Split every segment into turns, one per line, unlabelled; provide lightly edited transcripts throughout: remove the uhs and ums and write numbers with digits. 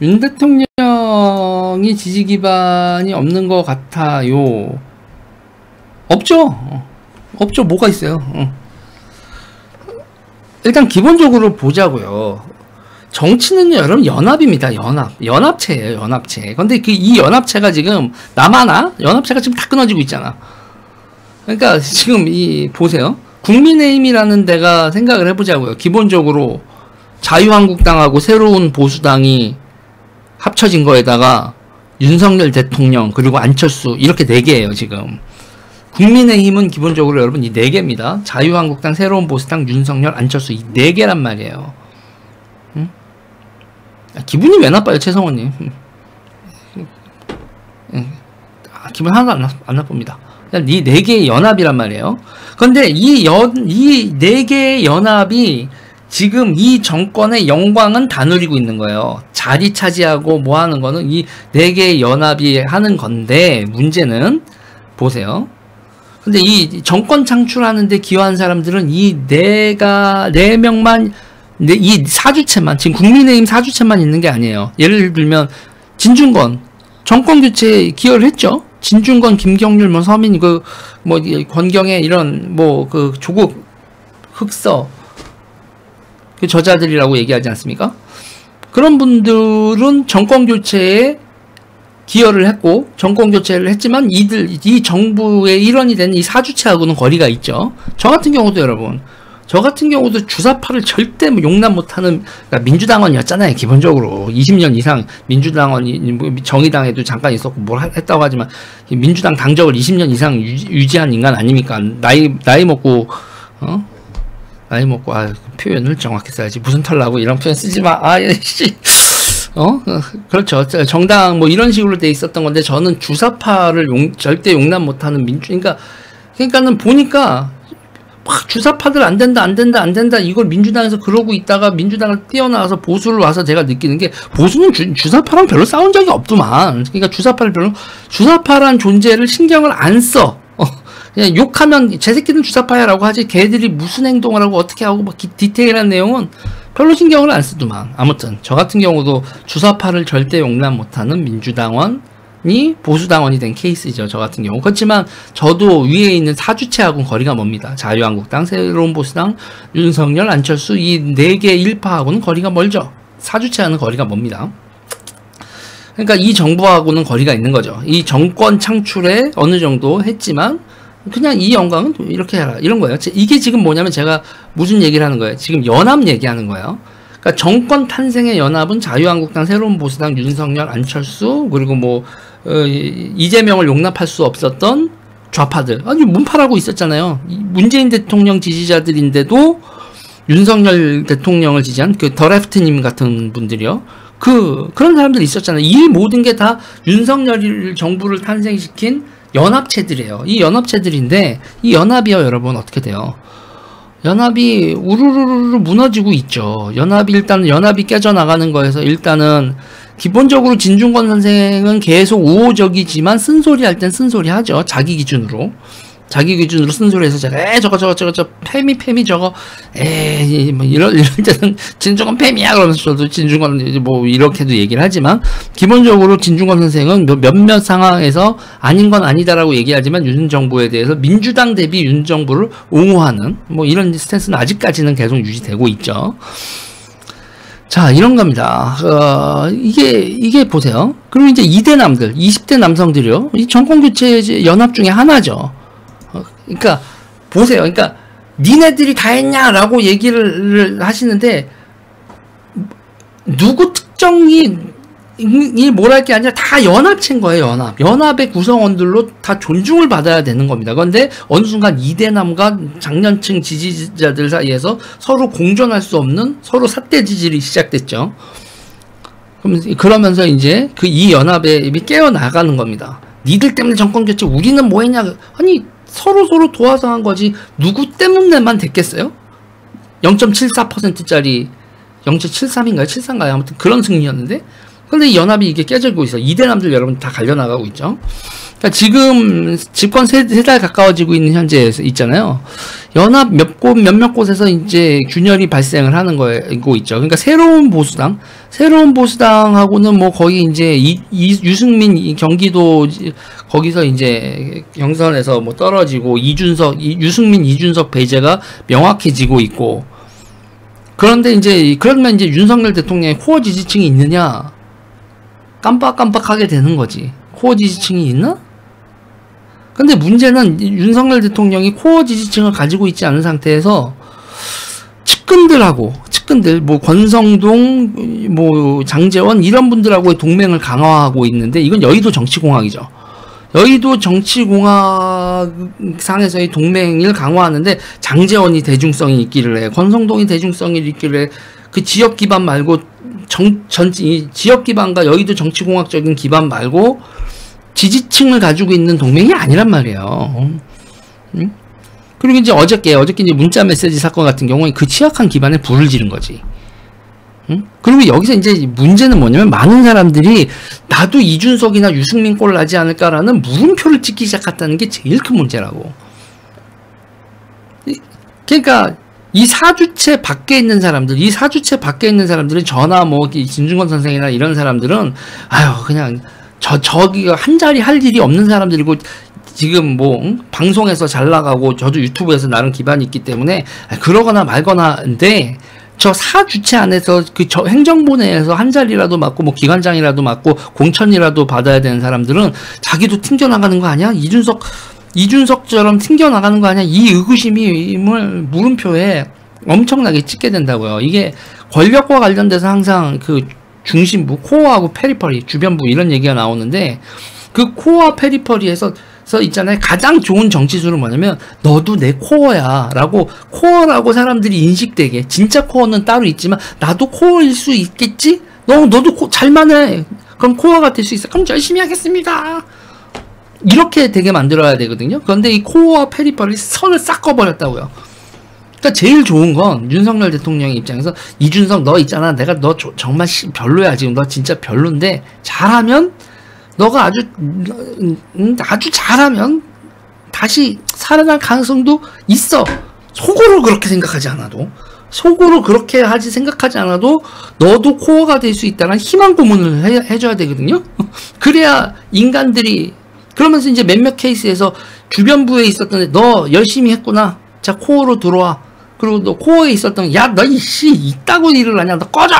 윤 대통령이 지지 기반이 없는 것 같아요. 없죠. 없죠. 뭐가 있어요. 일단 기본적으로 보자고요. 정치는 여러분 연합입니다. 연합체예요. 연합체. 근데 이 연합체가 지금 남하나 연합체가 지금 다 끊어지고 있잖아. 그러니까 지금 보세요. 국민의힘이라는 데가 생각을 해보자고요. 기본적으로 자유한국당하고 새로운 보수당이 합쳐진 거에다가 윤석열 대통령 그리고 안철수 이렇게 4개예요. 지금 국민의힘은 기본적으로 여러분 이 4개입니다. 자유한국당, 새로운 보수당, 윤석열, 안철수 이 4개란 말이에요. 응? 기분이 왜 나빠요, 최성원님? 기분 하나도 안 나쁩니다. 그냥 이 4개의 연합이란 말이에요. 근데 이 4개의 연합이 지금 이 정권의 영광은 다 누리고 있는 거예요. 자리 차지하고 뭐 하는 거는 이 4개의 연합이 하는 건데, 문제는 보세요. 근데 이 정권 창출하는데 기여한 사람들은 이 4명만, 이 사주체만, 지금 국민의힘 사주체만 있는 게 아니에요. 예를 들면 진중권 정권 교체에 기여를 했죠. 진중권, 김경률, 뭐 서민, 뭐 권경의 이런 조국 흑서 그 저자들이라고 얘기하지 않습니까? 그런 분들은 정권 교체에 기여를 했고 정권 교체를 했지만 이 정부의 일원이 되는 이 사주체하고는 거리가 있죠. 저 같은 경우도 여러분, 저 같은 경우도 주사파를 절대 용납 못하는, 그러니까 민주당원이었잖아요. 기본적으로 20년 이상 민주당원이, 정의당에도 잠깐 있었고 뭘 했다고 하지만 민주당 당적을 20년 이상 유지한 인간 아닙니까? 나이 먹고 표현을 정확히 써야지. 무슨 털 나고 이런 표현 쓰지 마. 그렇죠. 정당 뭐 이런 식으로 돼 있었던 건데, 저는 주사파를 절대 용납 못하는 그러니까는 보니까 막 주사파들 안 된다 이걸 민주당에서 그러고 있다가 민주당을 뛰어나와서 보수를 와서 제가 느끼는 게, 보수는 주사파랑 별로 싸운 적이 없더만. 그러니까 주사파란 존재를 신경을 안 써. 그냥 욕하면 제 새끼는 주사파야라고 하지, 걔들이 무슨 행동을 하고 어떻게 하고 막 디테일한 내용은 별로 신경을 안 쓰더만. 아무튼 저 같은 경우도 주사파를 절대 용납 못하는 민주당원이 보수당원이 된 케이스죠. 저 같은 경우. 그렇지만 저도 위에 있는 사주체하고는 거리가 멉니다. 자유한국당, 새로운 보수당, 윤석열, 안철수 이 4개 일파하고는 거리가 멀죠. 사주체와는 거리가 멉니다. 그러니까 이 정부하고는 거리가 있는 거죠. 이 정권 창출에 어느 정도 했지만 그냥 이 영광은 이렇게 해라, 이런 거예요. 이게 지금 뭐냐면, 제가 무슨 얘기를 하는 거예요? 지금 연합 얘기하는 거예요. 그러니까 정권 탄생의 연합은 자유한국당, 새로운 보수당, 윤석열, 안철수, 그리고 뭐 이재명을 용납할 수 없었던 좌파들, 아주 문파라고 있었잖아요. 문재인 대통령 지지자들인데도 윤석열 대통령을 지지한 그 더레프트님 같은 분들이요. 그런 사람들이 있었잖아요. 이 모든 게 다 윤석열 정부를 탄생시킨 연합체들이에요. 이 연합체들인데, 이 연합이요, 여러분, 어떻게 돼요? 연합이 우르르르 무너지고 있죠. 연합이 깨져나가는 거에서 일단은 기본적으로 진중권 선생은 계속 우호적이지만 쓴소리 할 땐 쓴소리 하죠. 자기 기준으로 쓴소리해서 제가 저거 페미 저거 뭐 이럴 때는 진중권 페미야 그러면서 저도 진중권 뭐 이렇게도 얘기를 하지만, 기본적으로 진중권 선생은 몇몇 상황에서 아닌 건 아니다라고 얘기하지만 윤 정부에 대해서 민주당 대비 윤 정부를 옹호하는 뭐 이런 스탠스는 아직까지는 계속 유지되고 있죠. 자, 이런 겁니다. 이게 보세요. 그리고 이제 2대남들, 20대 남성들이요. 이 정권교체 연합 중에 하나죠. 그러니까 보세요. 그러니까 니네들이 다 했냐라고 얘기를 하시는데, 누구 특정이 뭘 할 게 아니라 다 연합체인 거예요. 연합의 구성원들로 다 존중을 받아야 되는 겁니다. 그런데 어느 순간 2대남과 장년층 지지자들 사이에서 서로 공존할 수 없는 서로 삿대 지질이 시작됐죠. 그러면서 이제 이 연합이 깨어나가는 겁니다. 니들 때문에 정권 교체, 우리는 뭐 했냐. 아니, 서로 도와서 한 거지, 누구 때문에만 됐겠어요? 0.74%짜리 0.73인가요? 74인가요? 아무튼 그런 승리였는데, 근데 이 연합이 이게 깨지고 있어. 이대남들 여러분 다 갈려나가고 있죠. 그러니까 지금 집권 세 달 가까워지고 있는 현재 있잖아요. 연합 몇몇 곳에서 이제 균열이 발생을 하는 거고 있죠. 그러니까 새로운 보수당하고는 뭐 거의 이제 유승민 경기도 거기서 이제 경선에서 뭐 떨어지고 유승민 이준석 배제가 명확해지고 있고, 그러면 이제 윤석열 대통령의 코어 지지층이 있느냐? 깜빡깜빡하게 되는 거지. 코어 지지층이 있나? 근데 문제는 윤석열 대통령이 코어 지지층을 가지고 있지 않은 상태에서 측근들, 뭐 권성동, 뭐 장제원 이런 분들하고의 동맹을 강화하고 있는데, 이건 여의도 정치공학이죠. 여의도 정치공학상에서의 동맹을 강화하는데 장제원이 대중성이 있기를 해, 권성동이 대중성이 있기를 해. 그 지역 기반 말고 지역 기반과 여의도 정치공학적인 기반 말고 지지층을 가지고 있는 동맹이 아니란 말이에요. 응? 그리고 이제 어저께 이제 문자 메시지 사건 같은 경우에 그 취약한 기반에 불을 지른 거지. 응? 그리고 여기서 이제 문제는 뭐냐면, 많은 사람들이 나도 이준석이나 유승민 꼴 나지 않을까라는 물음표를 찍기 시작했다는 게 제일 큰 문제라고. 그러니까 이 사주체 밖에 있는 사람들은 저나 뭐 진중권 선생이나 이런 사람들은 아유 그냥 저기가 한 자리 할 일이 없는 사람들이고, 지금 뭐 방송에서 잘 나가고 저도 유튜브에서 나름 기반이 있기 때문에 그러거나 말거나인데, 저 사주체 안에서 저 행정부 내에서 한 자리라도 맡고 뭐 기관장이라도 맡고 공천이라도 받아야 되는 사람들은 자기도 튕겨나가는 거 아니야? 이준석처럼 튕겨나가는 거 아니야? 이 의구심을 물음표에 엄청나게 찍게 된다고요. 이게 권력과 관련돼서 항상 그 중심부, 코어하고 페리퍼리, 주변부 이런 얘기가 나오는데, 그 코어와 페리퍼리에서 있잖아요. 가장 좋은 정치술은 뭐냐면, 너도 내 코어야 라고, 코어라고 사람들이 인식되게, 진짜 코어는 따로 있지만 나도 코어일 수 있겠지? 너도 잘만 해. 그럼 코어가 될 수 있어. 그럼 열심히 하겠습니다. 이렇게 되게 만들어야 되거든요. 그런데 이 코어와 페리퍼리 선을 싹 꺼버렸다고요. 그러니까 제일 좋은 건 윤석열 대통령의 입장에서, 이준석 너 있잖아, 내가 너 정말 별로야, 지금 너 진짜 별론데 잘하면, 너가 아주 잘하면 다시 살아날 가능성도 있어. 속으로 그렇게 생각하지 않아도 너도 코어가 될 수 있다는 희망 고문을 해줘야 되거든요. 그래야 인간들이, 그러면서 이제 몇몇 케이스에서 주변부에 있었던 너 열심히 했구나, 자 코어로 들어와. 그리고 너 코어에 있었던, 야 너 이씨 이따구 일을 하냐, 너 꺼져.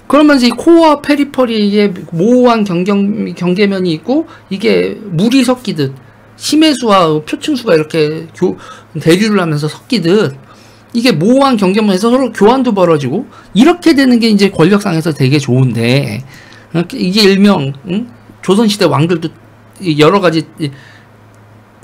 그러면서 이 코어와 페리퍼리에 모호한 경계면이 있고, 이게 물이 섞이듯 심해수와 표층수가 이렇게 대류를 하면서 섞이듯, 이게 모호한 경계면에서 서로 교환도 벌어지고, 이렇게 되는 게 이제 권력상에서 되게 좋은데, 이게 일명 조선시대 왕들도 여러 가지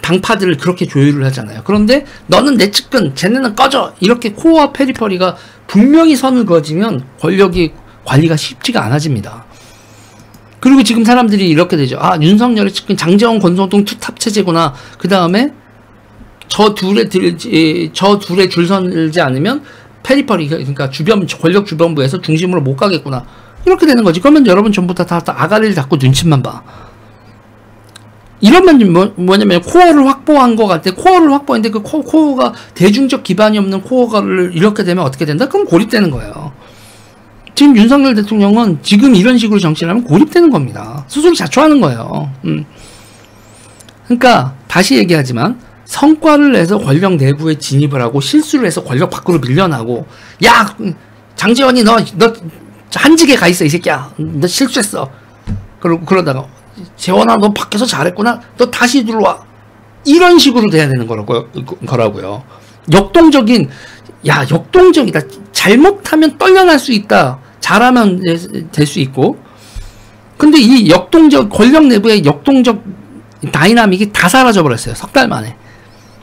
당파들을 그렇게 조율을 하잖아요. 그런데 너는 내 측근, 쟤네는 꺼져, 이렇게 코어와 페리퍼리가 분명히 선을 그어지면 권력이 관리가 쉽지가 않아집니다. 그리고 지금 사람들이 이렇게 되죠. 아, 윤석열의 측근 장제원, 권성동 투탑 체제구나. 그 다음에 저 둘의 줄 서지 않으면 페리퍼리, 그러니까 권력 주변부에서 중심으로 못 가겠구나. 이렇게 되는 거지. 그러면 여러분 전부 다 아가리를 닫고 눈치만 봐. 이러면 뭐냐면 코어를 확보한 것 같아. 코어를 확보했는데 그 코어가 대중적 기반이 없는 코어를 이렇게 되면 어떻게 된다? 그럼 고립되는 거예요. 지금 윤석열 대통령은 지금 이런 식으로 정치를 하면 고립되는 겁니다. 스스로 자초하는 거예요. 그러니까 다시 얘기하지만, 성과를 내서 권력 내부에 진입을 하고 실수를 해서 권력 밖으로 밀려나고, 야 장제원이 너 한직에 가 있어 이 새끼야, 너 실수했어. 그러다가 재원아 너 밖에서 잘했구나, 너 다시 들어와, 이런 식으로 돼야 되는 거라고요. 역동적이다. 잘못하면 떨려날 수 있다. 잘하면 될 수 있고. 근데 이 권력 내부의 역동적 다이나믹이 다 사라져버렸어요. 석 달 만에.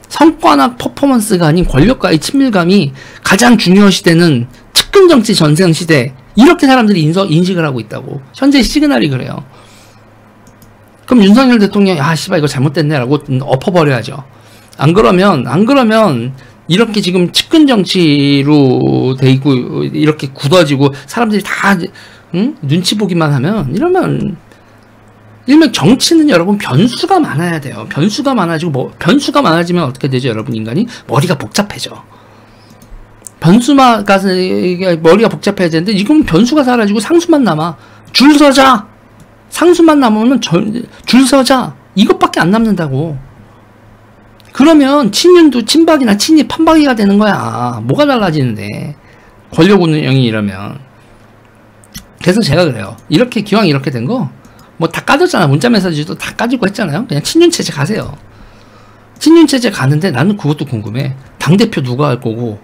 성과나 퍼포먼스가 아닌 권력과의 친밀감이 가장 중요시되는 측근 정치 전생 시대, 이렇게 사람들이 인식을 하고 있다고. 현재 시그널이 그래요. 그럼 윤석열 대통령이 씨발 이거 잘못됐네라고 엎어버려야죠. 안 그러면 이렇게 지금 측근 정치로 돼 있고, 이렇게 굳어지고 사람들이 다 응? 눈치 보기만 하면 이러면 일명 정치는 여러분 변수가 많아야 돼요. 변수가 많아지고 변수가 많아지면 어떻게 되죠? 여러분 인간이 머리가 복잡해져. 변수가 머리가 복잡해야 되는데 지금 변수가 사라지고 상수만 남아. 줄 서자. 상수만 남으면 줄 서자. 이것밖에 안 남는다고. 그러면 친윤도 친박이나 친이 판박이가 되는 거야. 뭐가 달라지는데. 권력 운영이 이러면. 그래서 제가 그래요. 이렇게 기왕 이렇게 된 거 뭐 다 까졌잖아. 문자 메시지도 다 까지고 했잖아요. 그냥 친윤체제 가세요. 친윤체제 가는데 나는 그것도 궁금해. 당대표 누가 할 거고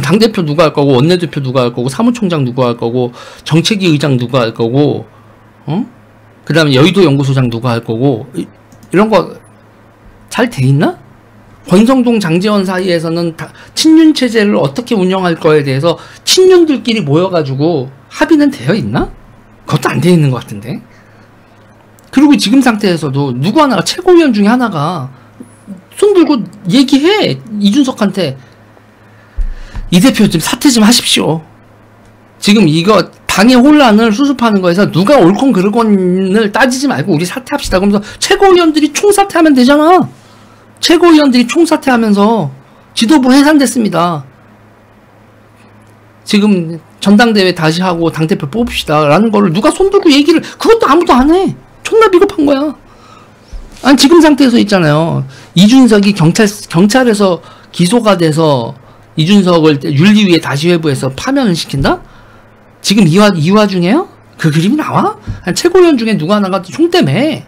당대표 누가 할 거고 원내대표 누가 할 거고 사무총장 누가 할 거고 정책위 의장 누가 할 거고 그 다음에 여의도 연구소장 누가 할 거고 이런 거 잘 돼 있나? 권성동 장제원 사이에서는 친윤체제를 어떻게 운영할 거에 대해서 친윤들끼리 모여가지고 합의는 되어 있나? 그것도 안 되어 있는 것 같은데. 그리고 지금 상태에서도 누구 하나가 최고위원 중에 하나가 손 들고 얘기해. 이준석한테 이 대표 좀 사퇴 좀 하십시오. 지금 이거 당의 혼란을 수습하는 거에서 누가 옳건 그르건을 따지지 말고 우리 사퇴합시다. 그러면서 최고위원들이 총사퇴하면 되잖아. 최고위원들이 총사퇴하면서 지도부 해산됐습니다. 지금 전당대회 다시 하고 당대표 뽑읍시다 라는 거를 누가 손들고 얘기를, 그것도 아무도 안 해. 존나 비겁한 거야. 아니 지금 상태에서 있잖아요. 이준석이 경찰에서 기소가 돼서 이준석을 윤리위에 다시 회부해서 파면을 시킨다? 지금 이 와중에요? 그 그림이 나와? 아니, 최고위원 중에 누가 하나가 총대 매.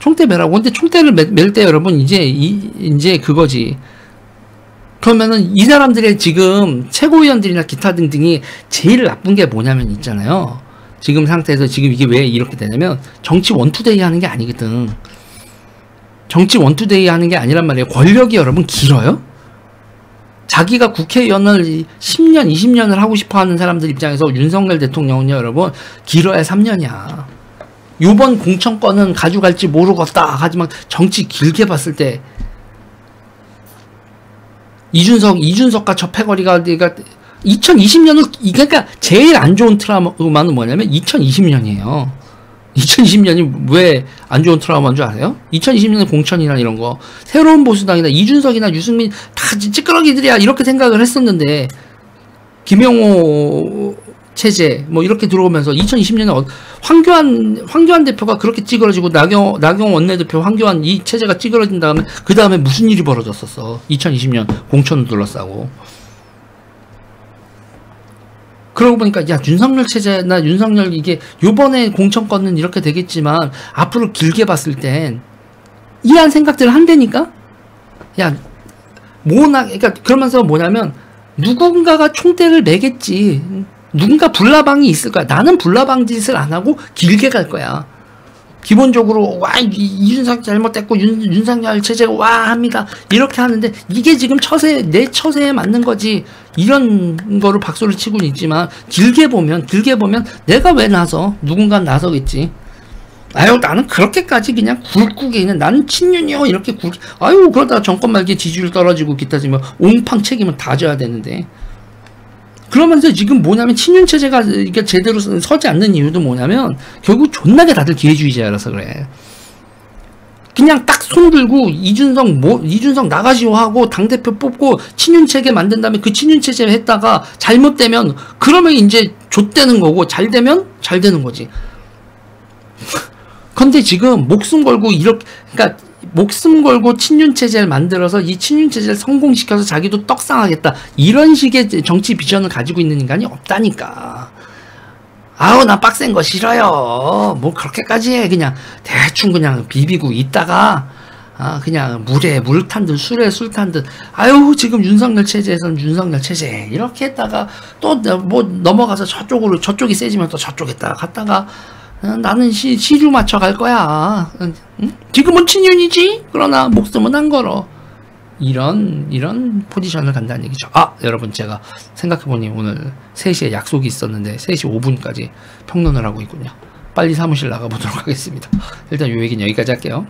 총대 매라고. 근데 총대를 맬 때 여러분 이제 그거지. 그러면은 이 사람들의 지금 최고위원들이나 기타 등등이 제일 나쁜 게 뭐냐면 있잖아요. 지금 상태에서 지금 이게 왜 이렇게 되냐면 정치 원투데이 하는 게 아니거든. 정치 원투데이 하는 게 아니란 말이에요. 권력이 여러분 길어요? 자기가 국회의원을 10년, 20년을 하고 싶어 하는 사람들 입장에서 윤석열 대통령은요, 여러분, 길어야 3년이야. 요번 공천권은 가져갈지 모르겠다. 하지만 정치 길게 봤을 때, 이준석과 저 패거리가, 2020년을, 그러니까 제일 안 좋은 트라우마는 뭐냐면 2020년이에요. 2020년이 왜 안 좋은 트라우마인 줄 아세요? 2020년에 공천이나 이런 거, 새로운 보수당이나 이준석이나 유승민 다 찌끄러기들이야 이렇게 생각을 했었는데, 김영호 체제 뭐 이렇게 들어오면서 2020년에 황교안 대표가 그렇게 찌그러지고 나경원 원내대표 황교안 이 체제가 찌그러진 다음에 그 다음에 무슨 일이 벌어졌었어. 2020년 공천을 둘러싸고. 그러고 보니까 야 윤석열 체제나 윤석열 이게 요번에 공천권은 이렇게 되겠지만 앞으로 길게 봤을 땐 이러한 생각들을 한다니까. 야 그러니까 그러면서 뭐냐면 누군가가 총대를 매겠지. 누군가 불나방이 있을 거야. 나는 불나방 짓을 안 하고 길게 갈 거야. 기본적으로 와 이준석 잘못됐고 윤석열 체제가 와 합니다. 이렇게 하는데 이게 지금 내 처세에 맞는 거지. 이런 거를 박수를 치고는 있지만 길게 보면 내가 왜 나서? 누군가 나서겠지. 아유 나는 그렇게까지 그냥 굴국에 있는 나는 친윤이요 이렇게 아유 그러다가 정권 말기에 지지율 떨어지고 기타 지면 옹팡 책임을 다 져야 되는데. 그러면서 지금 뭐냐면 친윤체제가 이게 제대로 서지 않는 이유도 뭐냐면 결국 존나게 다들 기회주의자라서 그래. 그냥 딱 손 들고 이준석 나가시오 하고 당대표 뽑고 친윤체제 만든 다음에 그 친윤체제 했다가 잘못되면 그러면 이제 좆되는 거고 잘 되면 잘 되는 거지. 근데 지금 목숨 걸고 그러니까 목숨 걸고 친윤체제를 만들어서 이 친윤체제를 성공시켜서 자기도 떡상하겠다. 이런 식의 정치 비전을 가지고 있는 인간이 없다니까. 아우, 나 빡센 거 싫어요. 뭐 그렇게까지 해. 그냥 대충 그냥 비비고 있다가, 그냥 물에 물 탄 듯, 술에 술 탄 듯, 아유, 지금 윤석열 체제에서는 윤석열 체제. 이렇게 했다가 또 뭐 넘어가서 저쪽이 세지면 또 저쪽에다가 갔다가, 나는 시주 맞춰 갈 거야. 응? 지금은 친윤이지? 그러나 목숨은 안 걸어. 이런 포지션을 간다는 얘기죠. 여러분, 제가 생각해보니 오늘 3시에 약속이 있었는데 3시 5분까지 평론을 하고 있군요. 빨리 사무실 나가보도록 하겠습니다. 일단 요 얘기는 여기까지 할게요.